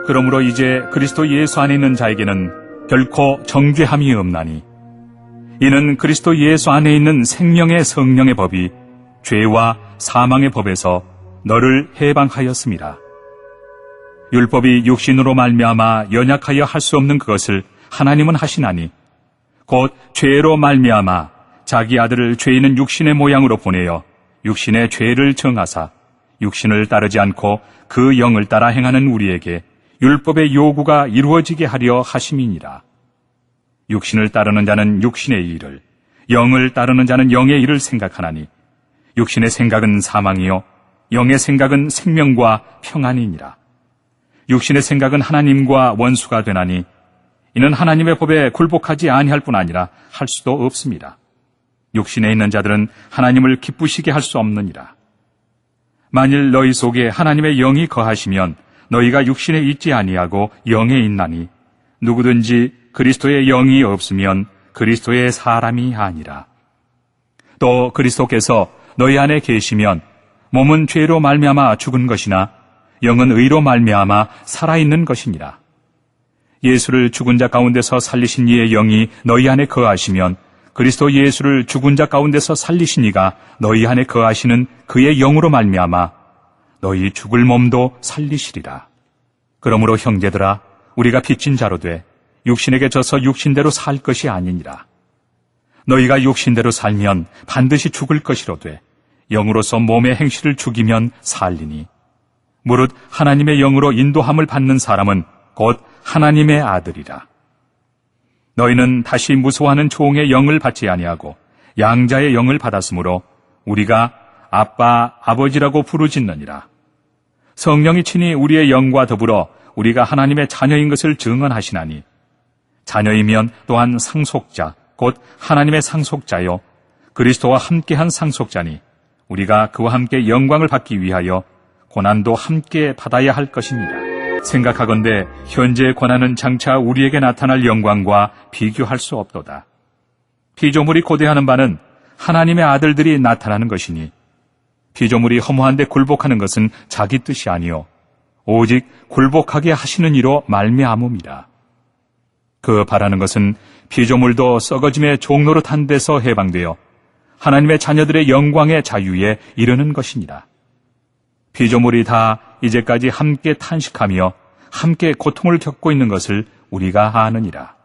그러므로 이제 그리스도 예수 안에 있는 자에게는 결코 정죄함이 없나니 이는 그리스도 예수 안에 있는 생명의 성령의 법이 죄와 사망의 법에서 너를 해방하였습니다. 율법이 육신으로 말미암아 연약하여 할 수 없는 그것을 하나님은 하시나니 곧 죄로 말미암아 자기 아들을 죄 있는 육신의 모양으로 보내어 육신의 죄를 정하사 육신을 따르지 않고 그 영을 따라 행하는 우리에게 율법의 요구가 이루어지게 하려 하심이니라. 육신을 따르는 자는 육신의 일을, 영을 따르는 자는 영의 일을 생각하나니 육신의 생각은 사망이요 영의 생각은 생명과 평안이니라. 육신의 생각은 하나님과 원수가 되나니 이는 하나님의 법에 굴복하지 아니할 뿐 아니라 할 수도 없습니다. 육신에 있는 자들은 하나님을 기쁘시게 할 수 없느니라. 만일 너희 속에 하나님의 영이 거하시면 너희가 육신에 있지 아니하고 영에 있나니 누구든지 그리스도의 영이 없으면 그리스도의 사람이 아니라. 또 그리스도께서 너희 안에 계시면 몸은 죄로 말미암아 죽은 것이나 영은 의로 말미암아 살아있는 것이니라. 예수를 죽은 자 가운데서 살리신 이의 영이 너희 안에 거하시면 그리스도 예수를 죽은 자 가운데서 살리신 이가 너희 안에 거하시는 그의 영으로 말미암아 너희 죽을 몸도 살리시리라. 그러므로 형제들아, 우리가 빚진 자로 돼 육신에게 져서 육신대로 살 것이 아니니라. 너희가 육신대로 살면 반드시 죽을 것이로되 영으로서 몸의 행실을 죽이면 살리니 무릇 하나님의 영으로 인도함을 받는 사람은 곧 하나님의 아들이라. 너희는 다시 무소하는 종의 영을 받지 아니하고 양자의 영을 받았으므로 우리가 아빠, 아버지라고 부르짖느니라. 성령이 친히 우리의 영과 더불어 우리가 하나님의 자녀인 것을 증언하시나니 자녀이면 또한 상속자, 곧 하나님의 상속자요 그리스도와 함께한 상속자니 우리가 그와 함께 영광을 받기 위하여 고난도 함께 받아야 할 것입니다. 생각하건대 현재의 고난은 장차 우리에게 나타날 영광과 비교할 수 없도다. 피조물이 고대하는 바는 하나님의 아들들이 나타나는 것이니 피조물이 허무한데 굴복하는 것은 자기 뜻이 아니요 오직 굴복하게 하시는 이로 말미암음이라. 그 바라는 것은 피조물도 썩어짐의 종노릇한 데서 해방되어 하나님의 자녀들의 영광의 자유에 이르는 것이니라. 피조물이 다 이제까지 함께 탄식하며 함께 고통을 겪고 있는 것을 우리가 아느니라.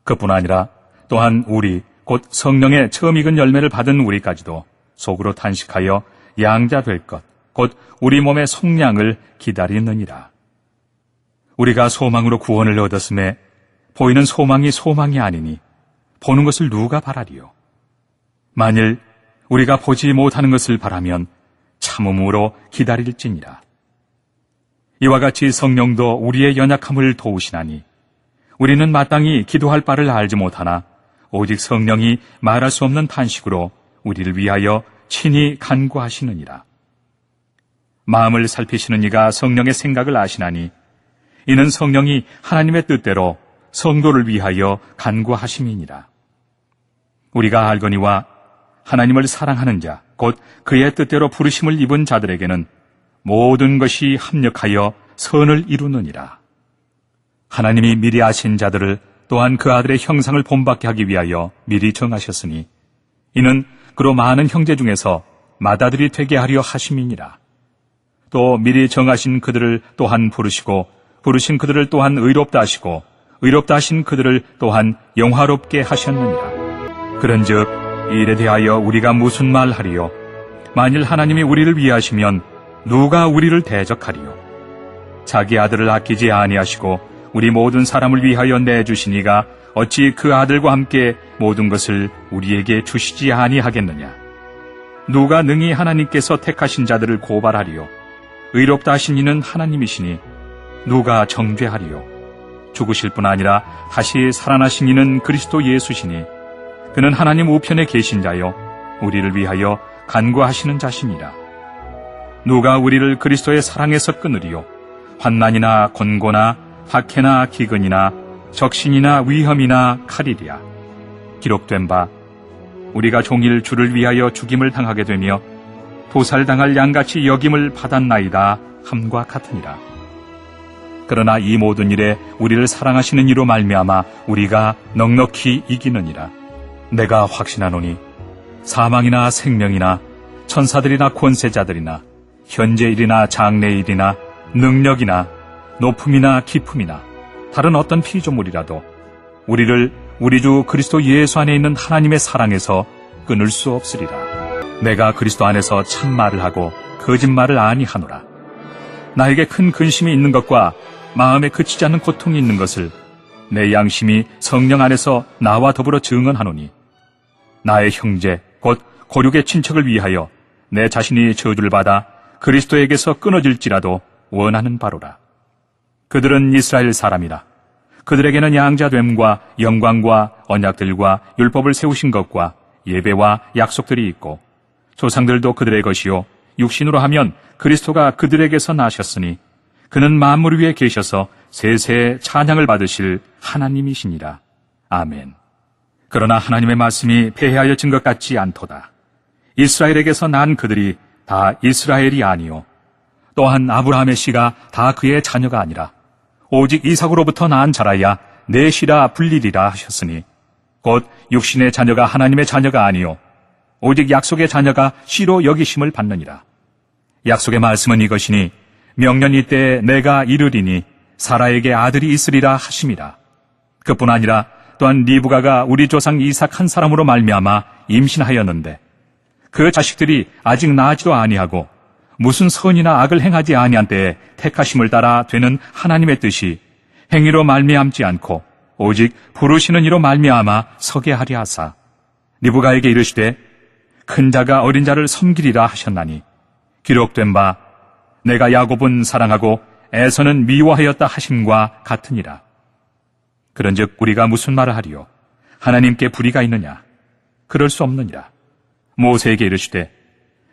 그뿐 아니라 또한 우리 곧 성령의 처음 익은 열매를 받은 우리까지도 속으로 탄식하여 양자 될 것, 곧 우리 몸의 속량을 기다리느니라. 우리가 소망으로 구원을 얻었음에 보이는 소망이 소망이 아니니 보는 것을 누가 바라리요? 만일 우리가 보지 못하는 것을 바라면 참음으로 기다릴지니라. 이와 같이 성령도 우리의 연약함을 도우시나니 우리는 마땅히 기도할 바를 알지 못하나 오직 성령이 말할 수 없는 탄식으로 우리를 위하여 친히 간구하시느니라. 마음을 살피시는 이가 성령의 생각을 아시나니 이는 성령이 하나님의 뜻대로 성도를 위하여 간구하심이니라. 우리가 알거니와 하나님을 사랑하는 자, 곧 그의 뜻대로 부르심을 입은 자들에게는 모든 것이 합력하여 선을 이루느니라. 하나님이 미리 아신 자들을 또한 그 아들의 형상을 본받게 하기 위하여 미리 정하셨으니 이는 그로 많은 형제 중에서 맏아들이 되게 하려 하심이니라. 또 미리 정하신 그들을 또한 부르시고 부르신 그들을 또한 의롭다 하시고 의롭다 하신 그들을 또한 영화롭게 하셨느니라. 그런즉 이 일에 대하여 우리가 무슨 말 하리요? 만일 하나님이 우리를 위하시면 누가 우리를 대적하리요? 자기 아들을 아끼지 아니하시고 우리 모든 사람을 위하여 내주시니가 어찌 그 아들과 함께 모든 것을 우리에게 주시지 아니하겠느냐? 누가 능히 하나님께서 택하신 자들을 고발하리요? 의롭다 하신 이는 하나님이시니 누가 정죄하리요? 죽으실 뿐 아니라 다시 살아나신 이는 그리스도 예수시니 그는 하나님 우편에 계신 자요 우리를 위하여 간구하시는 자시니라. 누가 우리를 그리스도의 사랑에서 끊으리요? 환난이나 곤고나 박해나 기근이나 적신이나 위험이나 칼이랴. 기록된 바 우리가 종일 주를 위하여 죽임을 당하게 되며 도살당할 양같이 여김을 받았나이다 함과 같으니라. 그러나 이 모든 일에 우리를 사랑하시는 이로 말미암아 우리가 넉넉히 이기느니라. 내가 확신하노니 사망이나 생명이나 천사들이나 권세자들이나 현재일이나 장래일이나 능력이나 높음이나 깊음이나 다른 어떤 피조물이라도 우리를 우리 주 그리스도 예수 안에 있는 하나님의 사랑에서 끊을 수 없으리라. 내가 그리스도 안에서 참말을 하고 거짓말을 아니하노라. 나에게 큰 근심이 있는 것과 마음에 그치지 않는 고통이 있는 것을 내 양심이 성령 안에서 나와 더불어 증언하노니 나의 형제 곧 고륙의 친척을 위하여 내 자신이 저주를 받아 그리스도에게서 끊어질지라도 원하는 바로라. 그들은 이스라엘 사람이라. 그들에게는 양자됨과 영광과 언약들과 율법을 세우신 것과 예배와 약속들이 있고 조상들도 그들의 것이요 육신으로 하면 그리스도가 그들에게서 나셨으니 그는 만물 위에 계셔서 세세의 찬양을 받으실 하나님이시니라. 아멘. 그러나 하나님의 말씀이 패하여진 것 같지 않도다. 이스라엘에게서 난 그들이 다 이스라엘이 아니요 또한 아브라함의 씨가 다 그의 자녀가 아니라 오직 이삭으로부터 난 자라야 내 씨라 불리리라 하셨으니 곧 육신의 자녀가 하나님의 자녀가 아니요 오직 약속의 자녀가 씨로 여기심을 받느니라. 약속의 말씀은 이것이니 명년 이때에 내가 이르리니 사라에게 아들이 있으리라 하심이라. 그뿐 아니라 또한 리브가가 우리 조상 이삭 한 사람으로 말미암아 임신하였는데 그 자식들이 아직 나지도 아니하고 무슨 선이나 악을 행하지 아니한 때에 택하심을 따라 되는 하나님의 뜻이 행위로 말미암지 않고 오직 부르시는 이로 말미암아 서게 하리 하사 리브가에게 이르시되 큰 자가 어린 자를 섬기리라 하셨나니 기록된 바 내가 야곱은 사랑하고 에서는 미워하였다 하심과 같으니라. 그런즉 우리가 무슨 말을 하리요? 하나님께 불의가 있느냐? 그럴 수 없느니라. 모세에게 이르시되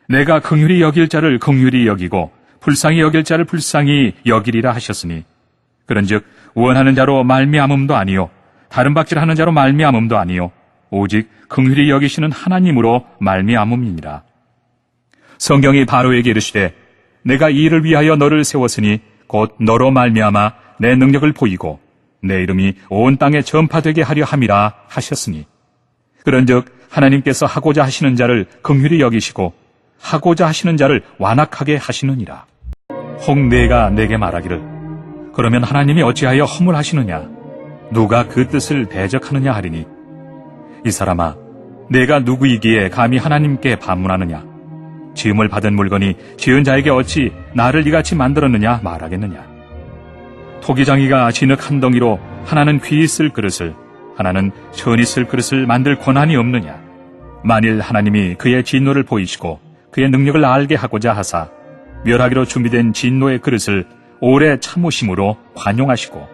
내가 긍휼히 여길 자를 긍휼히 여기고 불쌍히 여길 자를 불쌍히 여기리라 하셨으니 그런즉 원하는 자로 말미암음도 아니요 다른 박질하는 자로 말미암음도 아니요 오직 긍휼히 여기시는 하나님으로 말미암음이니라. 성경이 바로에게 이르시되 내가 이 일을 위하여 너를 세웠으니 곧 너로 말미암아 내 능력을 보이고 내 이름이 온 땅에 전파되게 하려 함이라 하셨으니 그런즉 하나님께서 하고자 하시는 자를 긍휼히 여기시고 하고자 하시는 자를 완악하게 하시느니라. 혹 내가 내게 말하기를 그러면 하나님이 어찌하여 허물하시느냐 누가 그 뜻을 대적하느냐 하리니 이 사람아 내가 누구이기에 감히 하나님께 반문하느냐 지음을 받은 물건이 지은 자에게 어찌 나를 이같이 만들었느냐 말하겠느냐. 토기장이가 진흙 한 덩이로 하나는 귀 있을 그릇을 하나는 천 있을 그릇을 만들 권한이 없느냐. 만일 하나님이 그의 진노를 보이시고 그의 능력을 알게 하고자 하사 멸하기로 준비된 진노의 그릇을 오래 참으심으로 관용하시고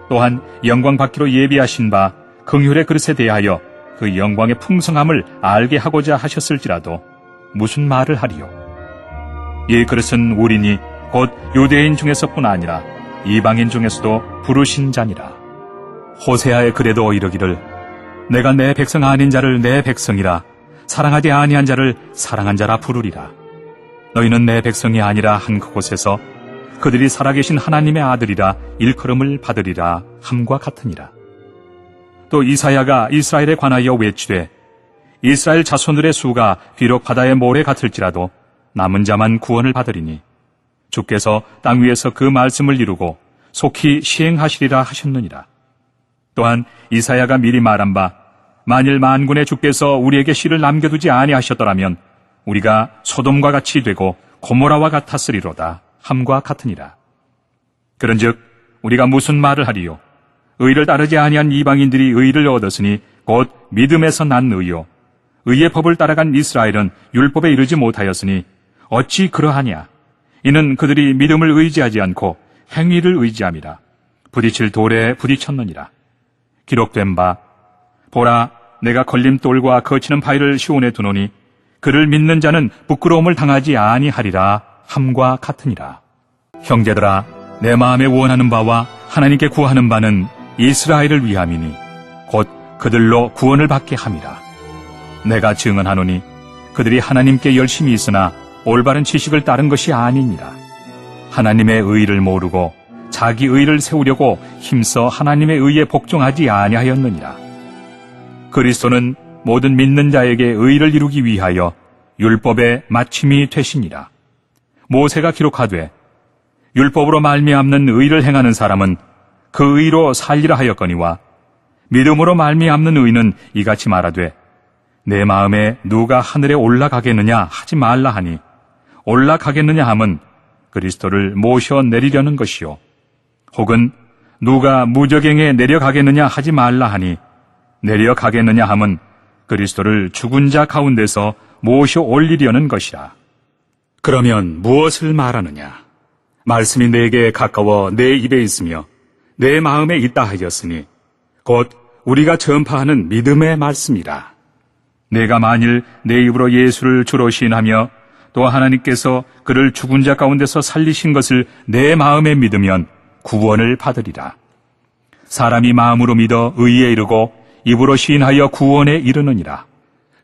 또한 영광 받기로 예비하신 바 긍휼의 그릇에 대하여 그 영광의 풍성함을 알게 하고자 하셨을지라도 무슨 말을 하리요? 이 그릇은 우리니 곧 유대인 중에서뿐 아니라 이방인 중에서도 부르신 자니라. 호세아의 글에도 이르기를 내가 내 백성 아닌 자를 내 백성이라 사랑하지 아니한 자를 사랑한 자라 부르리라. 너희는 내 백성이 아니라 한 그곳에서 그들이 살아계신 하나님의 아들이라 일컬음을 받으리라 함과 같으니라. 또 이사야가 이스라엘에 관하여 외치되 이스라엘 자손들의 수가 비록 바다의 모래 같을지라도 남은 자만 구원을 받으리니 주께서 땅 위에서 그 말씀을 이루고 속히 시행하시리라 하셨느니라. 또한 이사야가 미리 말한 바 만일 만군의 주께서 우리에게 씨를 남겨두지 아니하셨더라면 우리가 소돔과 같이 되고 고모라와 같았으리로다 함과 같으니라. 그런즉 우리가 무슨 말을 하리요? 의를 따르지 아니한 이방인들이 의를 얻었으니 곧 믿음에서 난 의요 의의 법을 따라간 이스라엘은 율법에 이르지 못하였으니 어찌 그러하냐? 이는 그들이 믿음을 의지하지 않고 행위를 의지함이라. 부딪힐 돌에 부딪혔느니라. 기록된 바 보라 내가 걸림돌과 거치는 바위를 시온에 두노니 그를 믿는 자는 부끄러움을 당하지 아니하리라 함과 같으니라. 형제들아 내 마음에 원하는 바와 하나님께 구하는 바는 이스라엘을 위함이니 곧 그들로 구원을 받게 함이라. 내가 증언하노니 그들이 하나님께 열심히 있으나 올바른 지식을 따른 것이 아니니라. 하나님의 의를 모르고 자기 의를 세우려고 힘써 하나님의 의에 복종하지 아니하였느니라. 그리스도는 모든 믿는 자에게 의를 이루기 위하여 율법의 마침이 되시니라. 모세가 기록하되 율법으로 말미암는 의를 행하는 사람은 그 의로 살리라 하였거니와 믿음으로 말미암는 의는 이같이 말하되 내 마음에 누가 하늘에 올라가겠느냐 하지 말라 하니 올라가겠느냐 함은 그리스도를 모셔 내리려는 것이요 혹은 누가 무저갱에 내려가겠느냐 하지 말라 하니 내려가겠느냐 함은 그리스도를 죽은 자 가운데서 모셔 올리려는 것이라. 그러면 무엇을 말하느냐? 말씀이 내게 가까워 내 입에 있으며 내 마음에 있다 하였으니 곧 우리가 전파하는 믿음의 말씀이라. 내가 만일 내 입으로 예수를 주로 시인하며 또 하나님께서 그를 죽은 자 가운데서 살리신 것을 내 마음에 믿으면 구원을 받으리라. 사람이 마음으로 믿어 의에 이르고 입으로 시인하여 구원에 이르느니라.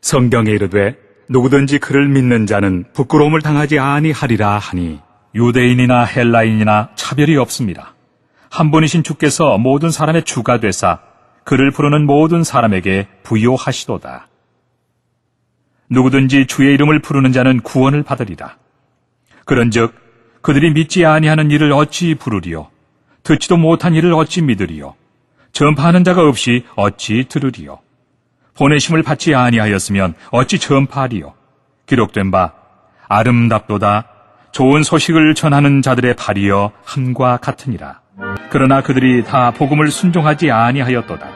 성경에 이르되 누구든지 그를 믿는 자는 부끄러움을 당하지 아니하리라 하니 유대인이나 헬라인이나 차별이 없습니다. 한 분이신 주께서 모든 사람의 주가 되사 그를 부르는 모든 사람에게 부요하시도다. 누구든지 주의 이름을 부르는 자는 구원을 받으리라. 그런즉 그들이 믿지 아니하는 일을 어찌 부르리요? 듣지도 못한 일을 어찌 믿으리요? 전파하는 자가 없이 어찌 들으리요? 보내심을 받지 아니하였으면 어찌 전파하리요? 기록된 바 아름답도다 좋은 소식을 전하는 자들의 발이여 함과 같으니라. 그러나 그들이 다 복음을 순종하지 아니하였도다.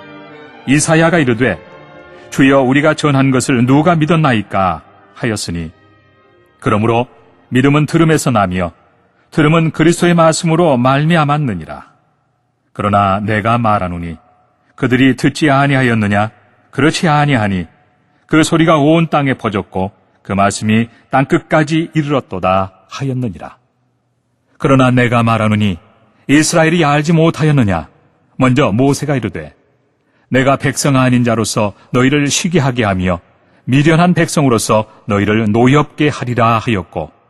이사야가 이르되 주여 우리가 전한 것을 누가 믿었나이까 하였으니 그러므로 믿음은 들음에서 나며 들음은 그리스도의 말씀으로 말미암았느니라. 그러나 내가 말하노니 그들이 듣지 아니하였느냐? 그렇지 아니하니 그 소리가 온 땅에 퍼졌고 그 말씀이 땅끝까지 이르렀도다 하였느니라. 그러나 내가 말하노니 이스라엘이 알지 못하였느냐? 먼저 모세가 이르되 내가 백성 아닌 자로서 너희를 시기하게 하며 미련한 백성으로서 너희를 노엽게 하리라 하였고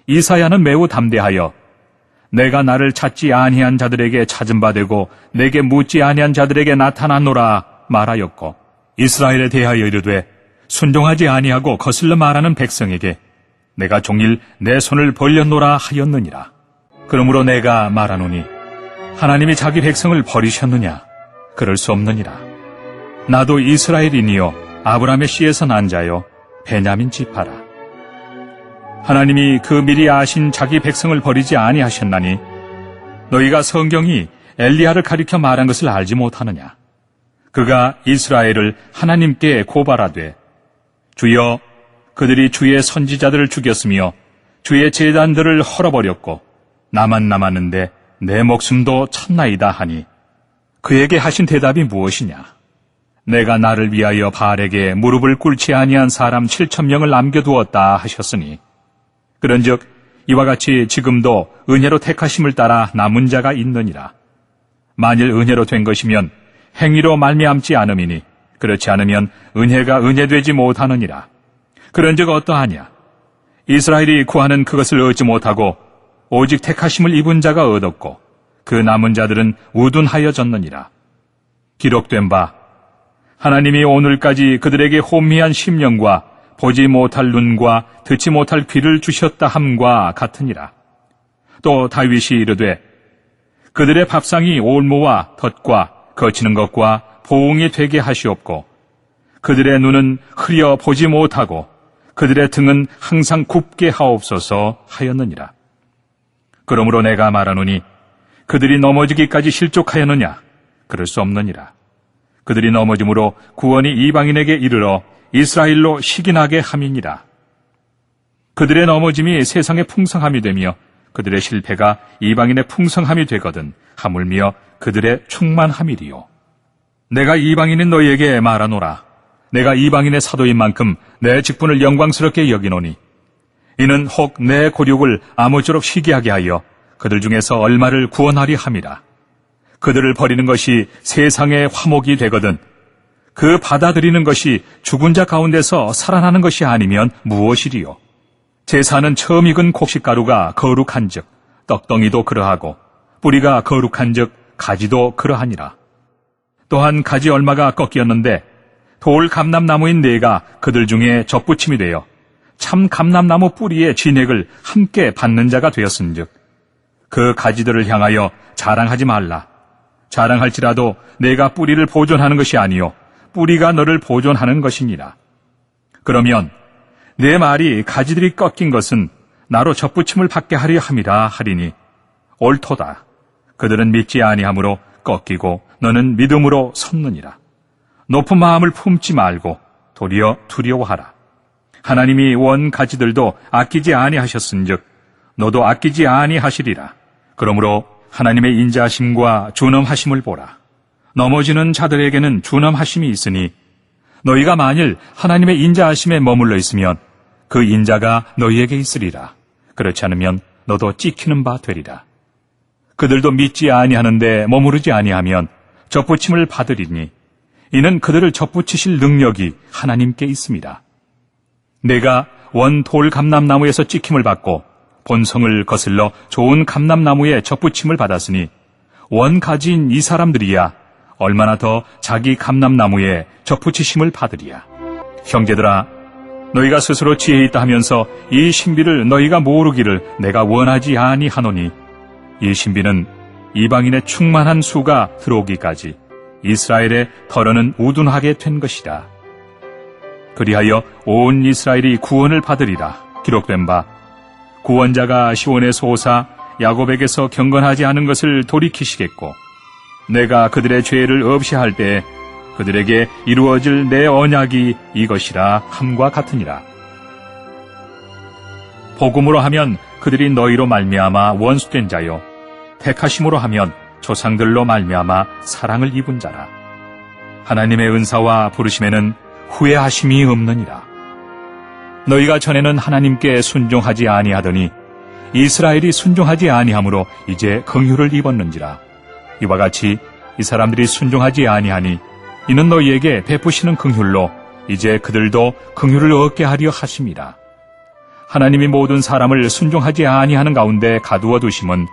이사야는 매우 담대하여 내가 나를 찾지 아니한 자들에게 찾은 바 되고 내게 묻지 아니한 자들에게 나타나노라 말하였고 이스라엘에 대하여 이르되 순종하지 아니하고 거슬러 말하는 백성에게 내가 종일 내 손을 벌렸노라 하였느니라. 그러므로 내가 말하노니 하나님이 자기 백성을 버리셨느냐? 그럴 수 없느니라. 나도 이스라엘인이요 아브라함의 씨에서 난 자요 베냐민 지파라. 하나님이 그 미리 아신 자기 백성을 버리지 아니하셨나니 너희가 성경이 엘리야를 가리켜 말한 것을 알지 못하느냐? 그가 이스라엘을 하나님께 고발하되 주여 그들이 주의 선지자들을 죽였으며 주의 제단들을 헐어버렸고 나만 남았는데 내 목숨도 쳤나이다 하니 그에게 하신 대답이 무엇이냐? 내가 나를 위하여 바알에게 무릎을 꿇지 아니한 사람 7,000명을 남겨두었다 하셨으니 그런즉 이와 같이 지금도 은혜로 택하심을 따라 남은 자가 있느니라. 만일 은혜로 된 것이면 행위로 말미암지 않음이니 그렇지 않으면 은혜가 은혜되지 못하느니라. 그런즉 어떠하냐? 이스라엘이 구하는 그것을 얻지 못하고 오직 택하심을 입은 자가 얻었고 그 남은 자들은 우둔하여졌느니라. 기록된 바 하나님이 오늘까지 그들에게 혼미한 심령과 보지 못할 눈과 듣지 못할 귀를 주셨다 함과 같으니라. 또 다윗이 이르되 그들의 밥상이 올무와 덫과 거치는 것과 보응이 되게 하시옵고 그들의 눈은 흐려 보지 못하고 그들의 등은 항상 굽게 하옵소서 하였느니라. 그러므로 내가 말하노니 그들이 넘어지기까지 실족하였느냐? 그럴 수 없느니라. 그들이 넘어짐으로 구원이 이방인에게 이르러 이스라엘로 식인하게 함이니라. 그들의 넘어짐이 세상의 풍성함이 되며 그들의 실패가 이방인의 풍성함이 되거든 하물며 그들의 충만함이리요. 내가 이방인인 너희에게 말하노라. 내가 이방인의 사도인 만큼 내 직분을 영광스럽게 여기노니 이는 혹 내 고륙을 아무쪼록 시기하게 하여 그들 중에서 얼마를 구원하리 함이라. 그들을 버리는 것이 세상의 화목이 되거든 그 받아들이는 것이 죽은 자 가운데서 살아나는 것이 아니면 무엇이리요? 제사는 처음 익은 곡식가루가 거룩한즉 떡덩이도 그러하고 뿌리가 거룩한즉 가지도 그러하니라. 또한 가지 얼마가 꺾이었는데 돌 감람나무인 네가 그들 중에 접붙임이 되어 참 감람나무 뿌리의 진액을 함께 받는 자가 되었은즉 그 가지들을 향하여 자랑하지 말라. 자랑할지라도 내가 뿌리를 보존하는 것이 아니요 뿌리가 너를 보존하는 것이니라. 그러면 내 말이 가지들이 꺾인 것은 나로 접붙임을 받게 하려 함이라 하리니 옳도다. 그들은 믿지 아니하므로 꺾이고 너는 믿음으로 섰느니라. 높은 마음을 품지 말고 도리어 두려워하라. 하나님이 원 가지들도 아끼지 아니하셨은즉 너도 아끼지 아니하시리라. 그러므로 하나님의 인자하심과 준엄하심을 보라. 넘어지는 자들에게는 준엄하심이 있으니 너희가 만일 하나님의 인자하심에 머물러 있으면 그 인자가 너희에게 있으리라. 그렇지 않으면 너도 찍히는 바 되리라. 그들도 믿지 아니하는데 머무르지 아니하면 접붙임을 받으리니 이는 그들을 접붙이실 능력이 하나님께 있습니다. 내가 원 돌 감람나무에서 찍힘을 받고 본성을 거슬러 좋은 감람나무에 접붙임을 받았으니 원 가지인 이 사람들이야 얼마나 더 자기 감람나무에 접붙이심을 받으리야. 형제들아, 너희가 스스로 지혜 있다 하면서 이 신비를 너희가 모르기를 내가 원하지 아니하노니 이 신비는 이방인의 충만한 수가 들어오기까지 이스라엘의 털어는 우둔하게 된 것이라. 그리하여 온 이스라엘이 구원을 받으리라. 기록된 바 구원자가 시온에서 오사 야곱에게서 경건하지 않은 것을 돌이키시겠고 내가 그들의 죄를 없이 할 때에 그들에게 이루어질 내 언약이 이것이라 함과 같으니라. 복음으로 하면 그들이 너희로 말미암아 원수된 자요 택하심으로 하면 조상들로 말미암아 사랑을 입은 자라. 하나님의 은사와 부르심에는 후회하심이 없느니라. 너희가 전에는 하나님께 순종하지 아니하더니 이스라엘이 순종하지 아니하므로 이제 긍휼을 입었는지라. 이와 같이 이 사람들이 순종하지 아니하니 이는 너희에게 베푸시는 긍휼로 이제 그들도 긍휼을 얻게 하려 하심이라. 하나님이 모든 사람을 순종하지 아니하는 가운데 가두어 두심은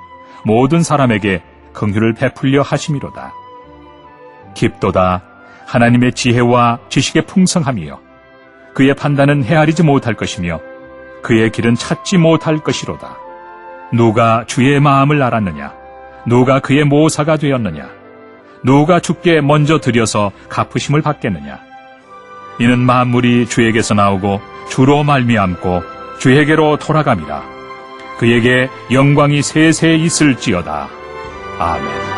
모든 사람에게 긍휼을 베풀려 하심이로다. 깊도다. 하나님의 지혜와 지식의 풍성함이요 그의 판단은 헤아리지 못할 것이며 그의 길은 찾지 못할 것이로다. 누가 주의 마음을 알았느냐? 누가 그의 모사가 되었느냐? 누가 주께 먼저 들여서 갚으심을 받겠느냐? 이는 만물이 주에게서 나오고 주로 말미암고 주에게로 돌아감이라. 그에게 영광이 세세 있을지어다. 아멘.